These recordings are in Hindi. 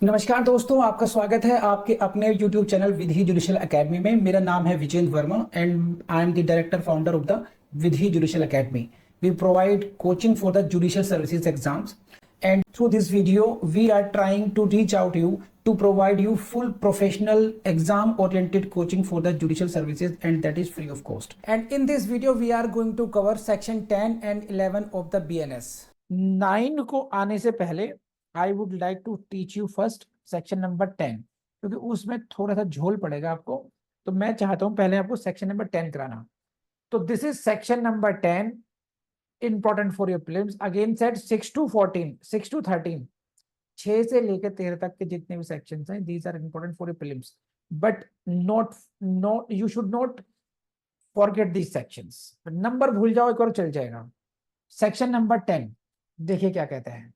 नमस्कार दोस्तों, आपका स्वागत है आपके अपने YouTube channel Vidhi judicial academy में। मेरा नाम है Vijendra Verma and I am the director founder of the Vidhi judicial academy. We provide coaching for the judicial services exams and through this video we are trying to reach out you to provide you full professional exam oriented coaching for the judicial services, and that is free of cost. And in this video we are going to cover section 10 and 11 of the BNS 9 को आने से पहले I would like to teach you first section number 10, क्योंकि उसमें थोड़ा सा झोल पड़ेगा आपको। तो मैं चाहता हूं पहले आपको सेक्शन नंबर 10 कराना। तो this is section number 10, important for your prelims. Again set 6 to 14, 6 to 13, 6 से लेकर 13 तक के जितने भी सेक्शंस हैं, these are important for your prelims, but not you should not forget these sections. Number भूल जाओ एक और चल जाएगा। सेक्शन नंबर 10 देखिए क्या कहते हैं।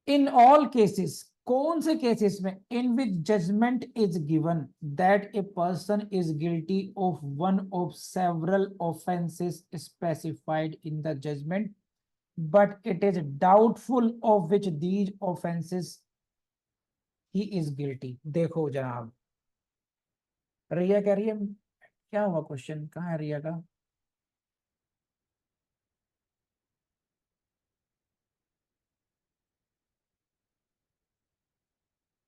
इन ऑल केसेस, कौन से केसेस में, in which judgment is given that a person is guilty of one of several offences specified in the judgment but it is doubtful of which these offences he is guilty. देखो जनाब, रिया कह रही है क्या हुआ, क्वेश्चन कहाँ है रिया का?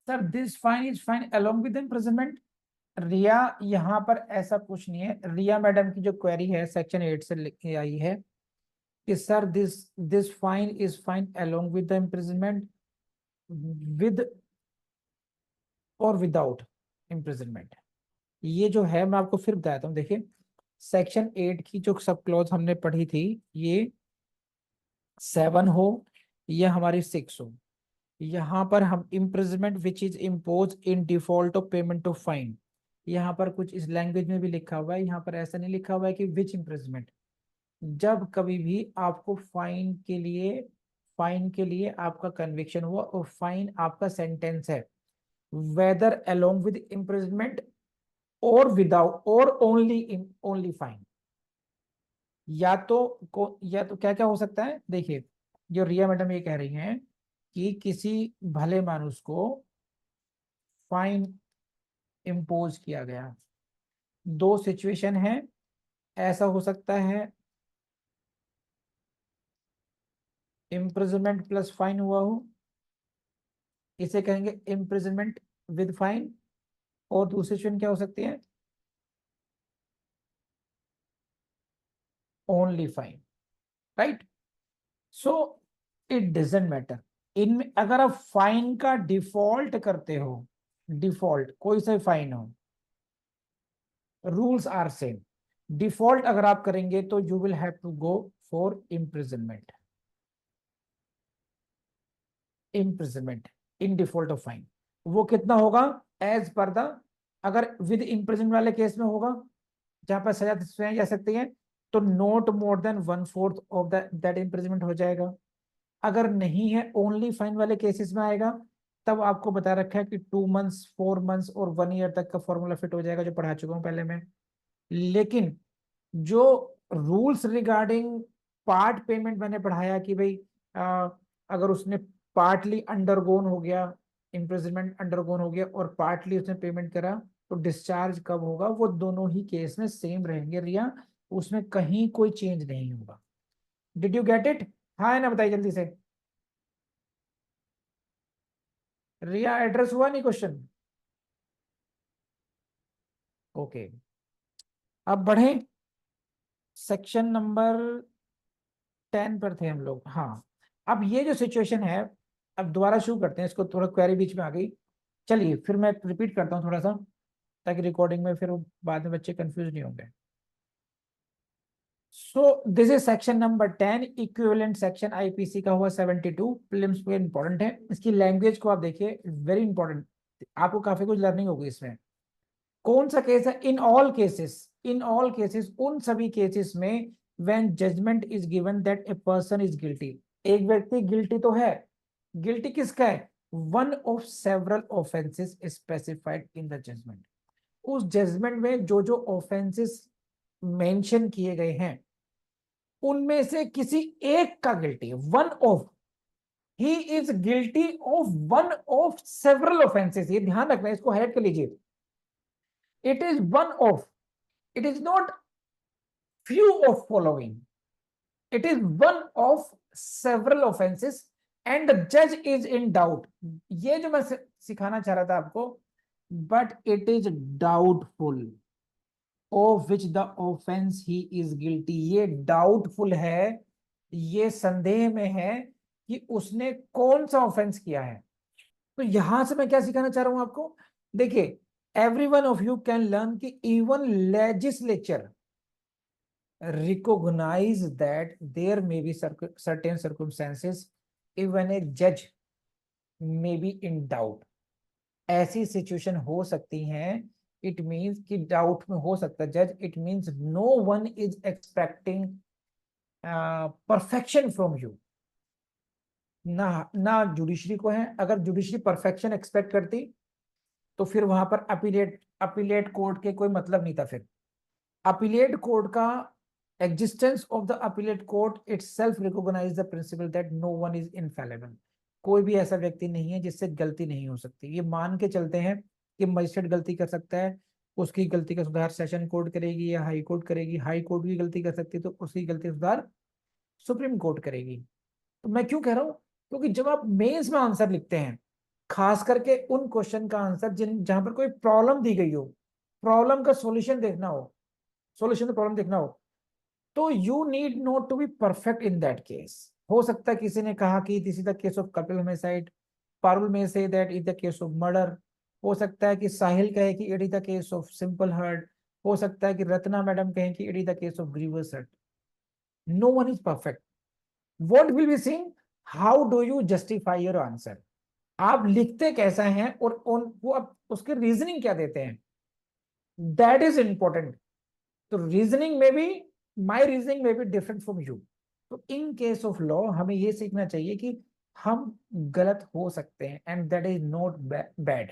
Sir this fine is fine along with imprisonment. Riya, यहाँ पर ऐसा कुछ नहीं है। रिया मैडम की जो क्वेरी है सेक्शन 8 से लिखी आई है कि sir this this fine is fine along with the imprisonment, with और विदाउट इम्प्रिजनमेंट। ये जो है मैं आपको फिर बताता हूँ। देखिए सेक्शन 8 की जो सब क्लॉज हमने पढ़ी थी, ये 7 हो या हमारी 6 हो, यहाँ पर हम imprisonment which is impose in default of payment of fine, यहाँ पर कुछ इस लैंग्वेज में भी लिखा हुआ है। यहाँ पर ऐसा नहीं लिखा हुआ है कि विच इम्प्रिजनमेंट। जब कभी भी आपको फाइन के लिए आपका कन्विक्शन हुआ और फाइन आपका सेंटेंस है, वेदर अलोंग विद इम्प्रिजनमेंट और विदाउट और ओनली फाइन, या तो क्या क्या हो सकता है। देखिए जो रिया मैडम ये कह रही हैं कि किसी भले मानुस को फाइन इम्पोज किया गया, दो सिचुएशन है। ऐसा हो सकता है इम्प्रिजनमेंट प्लस फाइन हुआ हो, इसे कहेंगे इम्प्रिजनमेंट विद फाइन। और दूसरी सिचुएशन क्या हो सकती है, only fine, right. So it doesn't matter. इनमें अगर आप फाइन का डिफॉल्ट करते हो, डिफॉल्ट कोई सा फाइन हो, रूल्स आर सेम। डिफॉल्ट अगर आप करेंगे तो you will have to go for imprisonment, imprisonment in default of fine. वो कितना होगा एज पर द, अगर विद इम्प्रिजन वाले केस में होगा जहां पर सजा सुनाई जा सकती है, तो not more then 1/4 of that imprisonment हो जाएगा। अगर नहीं है, ओनली फाइन वाले केसेस में आएगा, तब आपको बता रखा है कि 2 months, 4 months और 1 year तक का फॉर्मूला फिट हो जाएगा, जो पढ़ा चुका हूं पहले मैं। लेकिन जो रूल्स रिगार्डिंग पार्ट पेमेंट मैंने पढ़ाया कि भाई अगर उसने पार्टली अंडरगोन हो गया, इम्प्रिजनमेंट अंडरगोन हो गया और पार्टली उसने पेमेंट करा, तो डिस्चार्ज कब होगा, वो दोनों ही केस में सेम रहेंगे रिया, उसमें कहीं कोई चेंज नहीं होगा। Did you get it? हाँ है ना, बताइए जल्दी से। रिया एड्रेस हुआ नहीं क्वेश्चन? ओके, अब बढ़े। सेक्शन नंबर 10 पर थे हम लोग। हाँ, अब ये जो सिचुएशन है, अब दोबारा शुरू करते हैं इसको, थोड़ा क्वेरी बीच में आ गई। चलिए फिर मैं रिपीट करता हूँ थोड़ा सा, ताकि रिकॉर्डिंग में फिर बाद में बच्चे कंफ्यूज नहीं होंगे। So this is section number 10, equivalent section IPC का हुआ 72, प्रीलिम्स पे इंपॉर्टेंट है। इसकी लैंग्वेज को आप देखिए, वेरी इंपॉर्टेंट, आपको काफी कुछ लर्निंग होगी इसमें। कौन सा केस है? इन ऑल केसेस, उन सभी केसेस में when judgment is given that a person is guilty, एक व्यक्ति गिल्टी तो है। गिल्टी किसका है? One of several offences specified in the judgment. उस जजमेंट में जो जो ऑफेंसेस मेंशन किए गए हैं, उनमें से किसी एक का गिल्टी है, one of. He is guilty of one of several offences, ये ध्यान रखना, इसको हाईलाइट कर लीजिए। It is one of, it is not few of following, it is one of several offences and the जज इज इन डाउट। ये जो मैं सिखाना चाह रहा था आपको, but it is doubtful of which the offence he is guilty, ये डाउटफुल है, ये संदेह में है कि उसने कौन सा ऑफेंस किया है। तो यहां से मैं क्या सिखाना चाह रहा हूं आपको, देखिए, every one of you can learn कि even legislature recognize that there may be certain circumstances even a judge may be in doubt, ऐसी सिचुएशन हो सकती हैं, इट मींस कि डाउट में हो सकता है जज, it means no one is expecting perfection from you, ना जुडिशरी को है। अगर जुडिशरी परफेक्शन एक्सपेक्ट करती तो फिर वहां पर अपीलेट कोर्ट के कोई मतलब नहीं था। फिर अपीलेट कोर्ट का existence of the appellate court itself recognize the principle that no one is infallible, कोई भी ऐसा व्यक्ति नहीं है जिससे गलती नहीं हो सकती। ये मान के चलते हैं कि मजिस्ट्रेट गलती कर सकता है, उसकी गलती का सुधार सेशन कोर्ट करेगी या हाई कोर्ट करेगी, हाई कोर्ट भी गलती कर सकती है तो उसकी गलती का सुधार सुप्रीम कोर्ट करेगी। तो मैं क्यों कह रहा हूं, क्योंकि जब आप मेंस में आंसर लिखते हैं, खास करके उन क्वेश्चन का आंसर जहां पर कोई प्रॉब्लम दी गई हो, प्रॉब्लम का सॉल्यूशन देखना हो, सॉल्यूशन तो प्रॉब्लम देखना हो, तो you need not to be perfect in that case. हो सकता है किसी ने कहा कि this is the case of Kapil homicide, Parul में से that is the case of murder, हो सकता है कि साहिल कहे कि it is the case of simple hurt, हो सकता है कि रत्ना मैडम कहें कि it is the case of grievous hurt. No one is perfect. What will be seeing, how do you justify your answer, आप लिखते कैसा हैं और वो आप उसके रीजनिंग क्या देते हैं, दैट इज इंपॉर्टेंट। तो रीजनिंग में भी, माई रीजनिंग में भी डिफरेंट फ्रॉम यू। तो इन केस ऑफ लॉ हमें ये सीखना चाहिए कि हम गलत हो सकते हैं and that is not bad,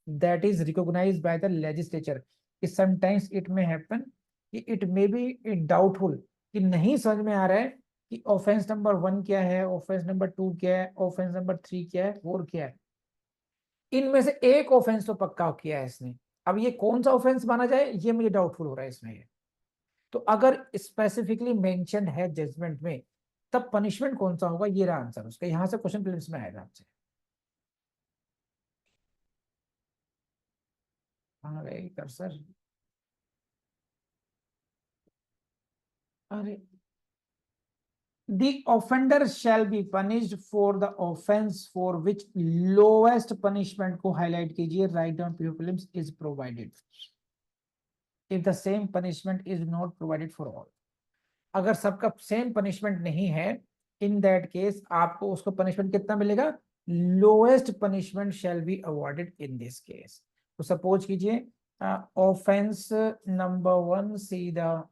that is recognised by the legislature. Sometimes it may happen कि इट मे बी डाउटफुल, कि नहीं समझ में आ रहा है कि ऑफेंस नंबर 1 क्या है, ऑफेंस नंबर 2 क्या है, ऑफेंस नंबर 3 क्या है, 4 क्या है। इनमें से एक ऑफेंस तो पक्का किया है इसने, अब ये कौन सा ऑफेंस माना जाए ये मुझे डाउटफुल हो रहा है इसमें। तो अगर स्पेसिफिकली मेंशन्ड है जजमेंट में, तब पनिशमेंट कौन सा होगा, ये रहा आंसर उसका। यहां से क्वेश्चन प्रीलिम्स में आएगा आपसे। कहाँ गए कर्सर, अरे, the offender shall be punished for the offense for which lowest punishment को highlight कीजिए, write down prelims is provided if the same punishment is not provided for all। अगर सबका सेम पनिशमेंट नहीं है, इन दैट केस आपको उसको पनिशमेंट कितना मिलेगा, lowest punishment shall be awarded in this case. तो सपोज कीजिए offence number 1, see the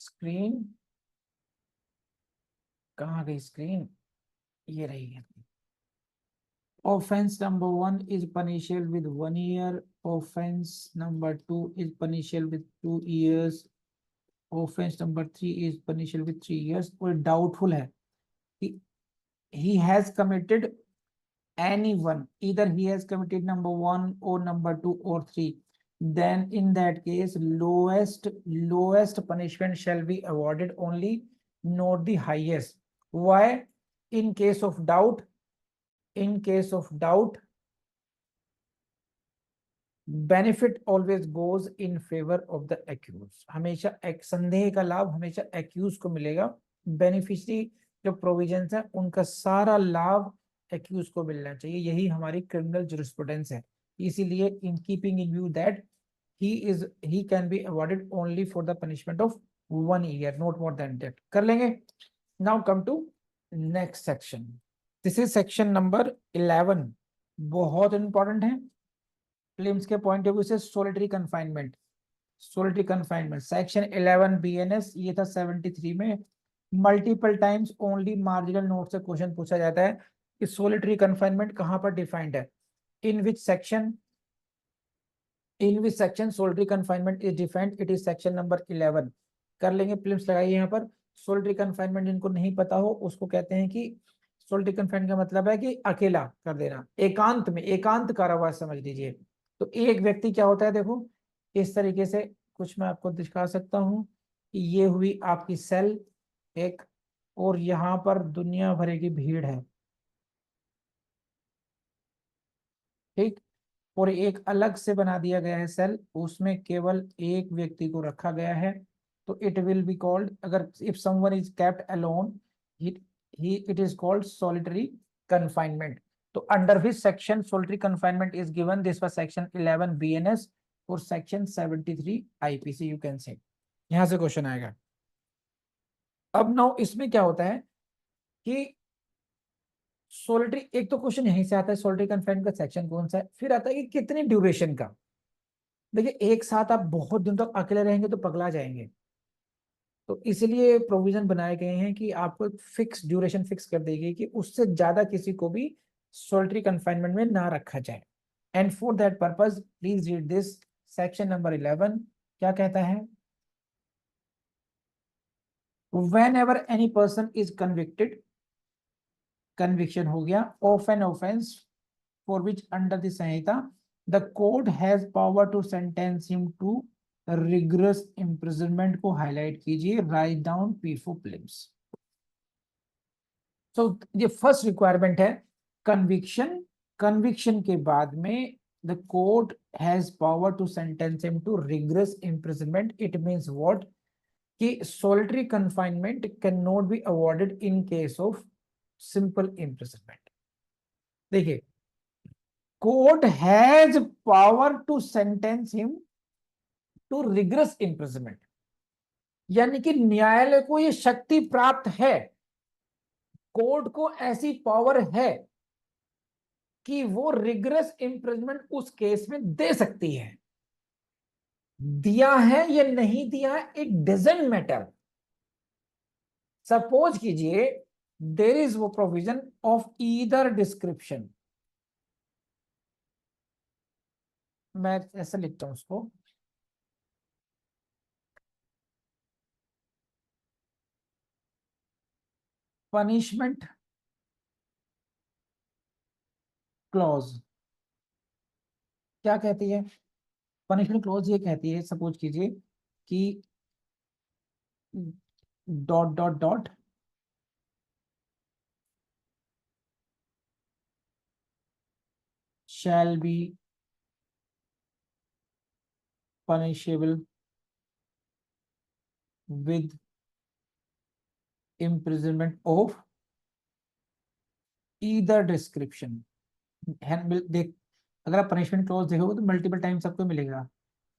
screen, कहाँ गई स्क्रीन, ये रही है। Offense number 1 is punishable with 1 year. Offense number 2 is punishable with 2 years. Offense number 3 is punishable with 3 years. और doubtful है कि he has committed any one, either he has committed number 1 or number 2 or 3. Then in that case, lowest punishment shall be awarded only, not the highest. Why? In case of doubt, benefit always goes in favour of the accused, हमेशा एक संदेह का लाभ हमेशा एक्यूज को मिलेगा। बेनिफिशरी जो प्रोविजंस है उनका सारा लाभ एक्यूज को मिलना चाहिए, यही हमारी क्रिमिनल जुरिस्प्रूडेंस है। इसीलिए in keeping in view that he can be awarded only for the punishment of 1 year, not more than that. कर लेंगे। Now come to next section, this is section number 11, बहुत इंपॉर्टेंट है प्रीलिम्स के पॉइंट ऑफ व्यू से। सोलिटरी कंफाइनमेंट, सेक्शन 11 बीएनएस, ये था 73 में। Multiple times only marginal note से क्वेश्चन पूछा जाता है कि सोलिटरी कंफाइनमेंट कहां पर डिफाइंड है, in which section solitary confinement is defined, it is section number 11। कर लेंगे, प्रीलिम्स लगाइए यहाँ पर। सोलिटरी कंफाइनमेंट जिनको नहीं पता हो उसको कहते हैं कि सोलिटरी कन्फाइनमेंट का मतलब है कि अकेला कर देना, एकांत में, एकांत कारावास समझ लीजिए। तो एक व्यक्ति क्या होता है, देखो इस तरीके से कुछ मैं आपको दिखा सकता हूं कि ये हुई आपकी सेल एक, और यहां पर दुनिया भर की भीड़ है, ठीक। और एक अलग से बना दिया गया है सेल, उसमें केवल एक व्यक्ति को रखा गया है। तो इट विल बी कॉल्ड, अगर if someone is kept alone, he it is called solitary confinement. तो under which section solitary confinement is given, this was section 11 BNS और section 73 IPC, you can say, यहां से क्वेश्चन आएगा। अब नाउ इसमें क्या होता है कि सोलिटरी, एक तो क्वेश्चन यहीं से आता है सोलिटरी कन्फाइनमेंट का सेक्शन कौन सा है, फिर आता है कि कितनी ड्यूरेशन का। देखिए एक साथ आप बहुत दिन तक अकेले रहेंगे तो पगला जाएंगे, तो इसलिए प्रोविजन बनाए गए हैं कि आपको एक फिक्स ड्यूरेशन फिक्स कर देगी कि उससे ज्यादा किसी को भी सोलिटरी कन्फाइनमेंट में ना रखा जाए। And for that purpose please read this section number 11, क्या कहता है, whenever any person is convicted, conviction हो गया, of an offence for which under the Sanhita the court has power to sentence him to rigorous imprisonment को हाईलाइट कीजिए, write down P for prelims. So ये फर्स्ट रिक्वायरमेंट है, कन्विक्शन, कन्विक्शन के बाद में the court has power to sentence him to rigorous imprisonment. It means what, कि solitary confinement can not be awarded in case of simple imprisonment. देखिए court has power to sentence him to rigorous imprisonment, यानी कि न्यायालय को यह शक्ति प्राप्त है, कोर्ट को ऐसी पावर है कि वो रिगरस इम्प्रिजनमेंट उस केस में दे सकती है। दिया है या नहीं दिया है इट डजंट मैटर। सपोज कीजिए देर इज वो प्रोविजन ऑफ ईदर डिस्क्रिप्शन, मैं ऐसा लिखता हूं उसको, पनिशमेंट क्लॉज क्या कहती है, पनिशमेंट क्लॉज ये कहती है, सपोज कीजिए कि dot dot dot shall be punishable with imprisonment of either description। देख, अगर आप पनिशमेंट क्लॉज देखोगे तो मल्टीपल टाइम्स आपको मिलेगा,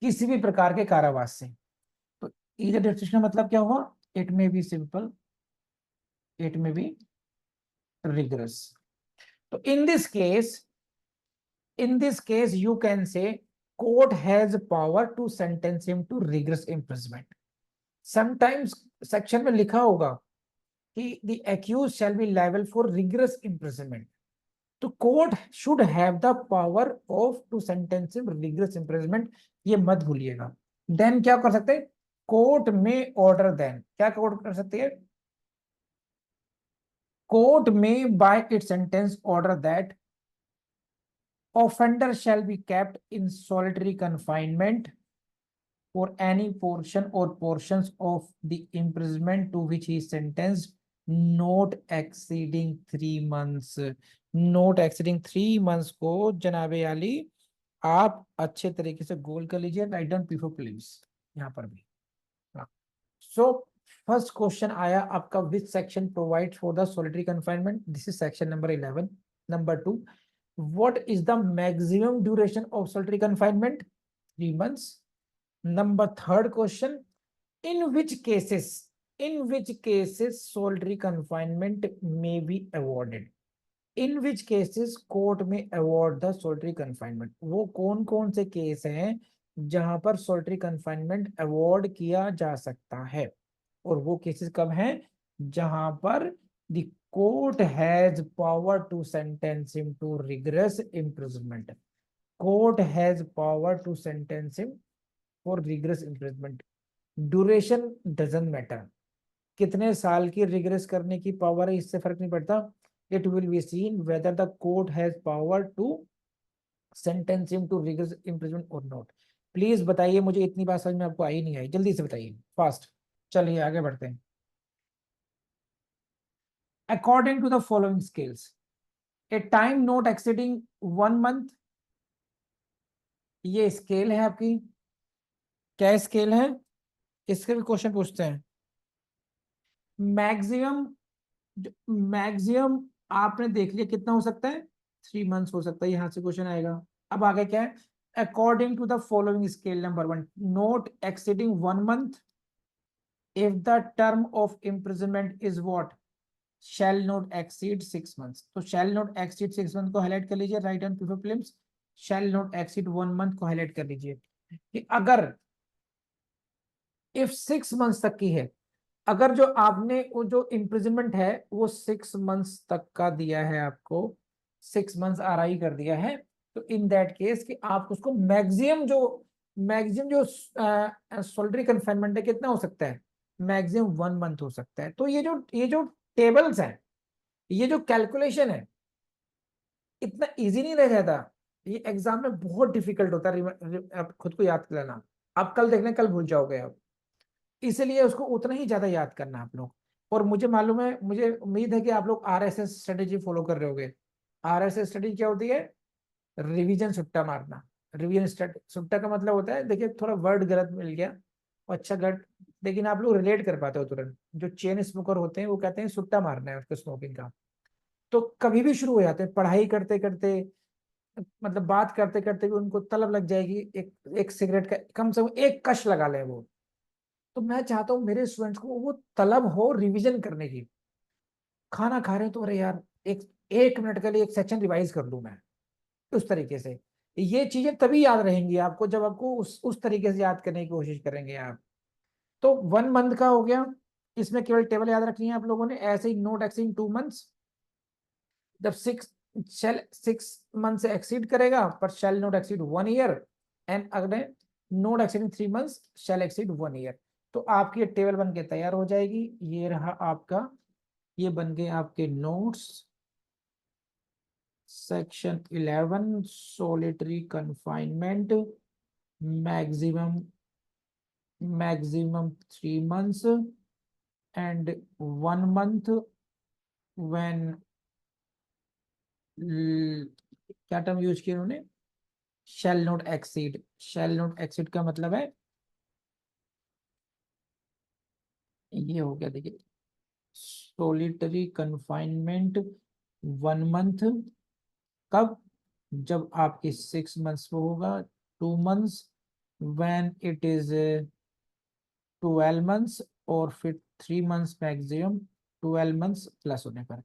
किसी भी प्रकार के कारावास से। तो ईदर डिस्क्रिप्शन मतलब क्या हुआ, इट में बी सिंपल, इट में बी रिगरस। तो in this case you can say court has power to sentence him to rigorous imprisonment। sometimes section में लिखा होगा कि the accused shall be liable for rigorous imprisonment, तो court should have the power of to sentence him rigorous imprisonment, ये मत भूलिएगा। देन क्या कर सकते हैं, कोर्ट में ऑर्डर, देन क्या कोर्ट कर सकती है, कोर्ट में by it sentence order that offender shall be kept in solitary confinement for any portion or portions of the imprisonment to which he is sentenced, not exceeding 3 months। Note exceeding 3 months को जनाबे आली आप अच्छे तरीके से गोल कर लीजिए, right down P for please यहाँ पर भी। सो फर्स्ट क्वेश्चन आया आपका, which section provide for the solitary confinement, this is section number 11। Number 2, what is the maximum duration of solitary confinement, 3 months। number third question, in which cases solitary confinement may be awarded, in which cases court में award the solitary confinement, वो कौन कौन से केस हैं जहां पर solitary confinement award किया जा सकता है, और वो केसेस कब हैं, जहां पर the court has power to sentence him to rigorous imprisonment, court has power to sentence him for rigorous imprisonment. Duration doesn't matter, कितने साल की रिगरस करने की पावर है इससे फर्क नहीं पड़ता, it will be seen whether the court has power to sentence him to rigorous imprisonment or not. Please बताइए, मुझे इतनी बात समझ में आपको आई नहीं आई, जल्दी से बताइए फास्ट। चलिए आगे बढ़ते हैं। According to the following scales, a time not exceeding 1 month, ये स्केल है आपकी, क्या स्केल है, इसके भी क्वेश्चन पूछते हैं। मैक्सिमम, मैक्सिमम आपने देख लिया कितना हो सकता है, 3 मंथ्स हो सकता है, यहां से क्वेश्चन आएगा। अब आगे क्या है, according to the following scale, number 1, not exceeding 1 month if the term of imprisonment is what, shall not exceed 6 months. तो शैल नॉट एक्सीड 6 मंथ को हाईलाइट कर लीजिए, right on paper films. Shall not exceed 1 month को हाईलाइट कर लीजिए कि अगर इफ 6 मंथ्स तक की है, अगर जो आपने वो जो इम्प्रिजनमेंट है वो 6 मंथ्स तक का दिया है आपको, 6 मंथ्स आरआई कर दिया है, तो इन दैट केस कि आप उसको मैक्सिमम जो सोल्टरी कन्फाइनमेंट है कितना हो सकता है, मैक्सिमम 1 मंथ हो सकता है। तो ये जो टेबल्स हैं, ये जो कैलकुलेशन है, इतना इजी नहीं रह जाता, ये एग्जाम में बहुत डिफिकल्ट होता है, आप खुद को याद करना। आप कल देखने, कल भूल जाओगे आप, इसलिए उसको उतना ही ज्यादा याद करना आप लोग। और मुझे मालूम है, मुझे उम्मीद है कि आप लोग आरएसएस स्ट्रेटेजी फॉलो कर रहे होगे। आरएसएस स्ट्रेटेजी क्या होती है, रिवीजन सुट्टा मारना। रिवीजन सुट्टा का मतलब होता है, देखिए थोड़ा वर्ड गलत मिल गया, अच्छा गलत, लेकिन आप लोग रिलेट कर पाते हो तुरंत। जो चेन स्मोकर होते हैं वो कहते हैं सुट्टा मारना है उसको, स्मोकिंग का। तो कभी भी शुरू हो जाते हैं पढ़ाई करते करते, मतलब बात करते करते भी उनको तलब लग जाएगी, एक एक सिगरेट का कम से कम एक कश लगा लें वो। तो मैं चाहता हूँ मेरे स्टूडेंट्स को वो तलब हो रिवीजन करने की। खाना खा रहे हो तो अरे यार, एक 1 मिनट के लिए एक सेक्शन रिवाइज कर लूं मैं, उस तरीके से। ये चीजें तभी याद रहेंगी आपको जब आपको उस तरीके से याद करने की कोशिश करेंगे आप। तो 1 मंथ का हो गया, इसमें केवल टेबल याद रखनी है आप लोगों ने। ऐसे ही नोट एक्सीडिंग 2 मंथ्स, जब 6 मंथ से एक्सीड करेगा, पर शैल नोट एक्सीड 1 ईयर, एंड अगले नोट एक्सीडिंग 3 मंथ्स शैल एक्सीड 1 ईयर। तो आपकी ये टेबल बन के तैयार हो जाएगी। ये रहा आपका, ये बन गए आपके notes. Section 11, solitary confinement, maximum maximum 3 months and 1 month when, क्या टर्म यूज किया उन्होंने, शैल not exceed. Shell not exceed का मतलब है, ये हो गया देखिए, सोलिटरी कन्फाइनमेंट 1 मंथ, कब, जब आपके 6 मंथ्स वो होगा, 2 months when it is 12 months, और फिर 3 मंथ्स मैक्सिमम, 12 मंथ्स प्लस होने पर।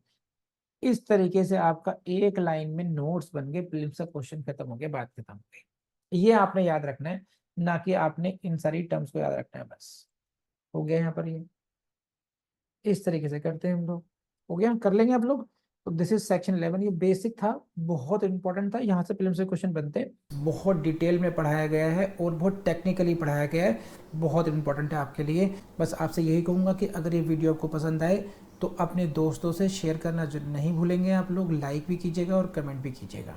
इस तरीके से आपका एक लाइन में नोट्स बन गए, प्रीलिम्स का क्वेश्चन खत्म हो गया, बात खत्म हो गई। ये आपने याद रखना है, ना कि आपने इन सारी टर्म्स को याद रखना है, बस हो गया यहाँ पर। ये इस तरीके से करते हैं हम लोग, हो गया, कर लेंगे आप लोग। तो दिस इज सेक्शन 11, ये बेसिक था, बहुत इंपॉर्टेंट था, यहाँ से फिल्म से क्वेश्चन बनते हैं। बहुत डिटेल में पढ़ाया गया है और बहुत टेक्निकली पढ़ाया गया है, बहुत इंपॉर्टेंट है आपके लिए। बस आपसे यही कहूँगा कि अगर ये वीडियो आपको पसंद आए तो अपने दोस्तों से शेयर करना जो नहीं भूलेंगे आप लोग, लाइक भी कीजिएगा और कमेंट भी कीजिएगा।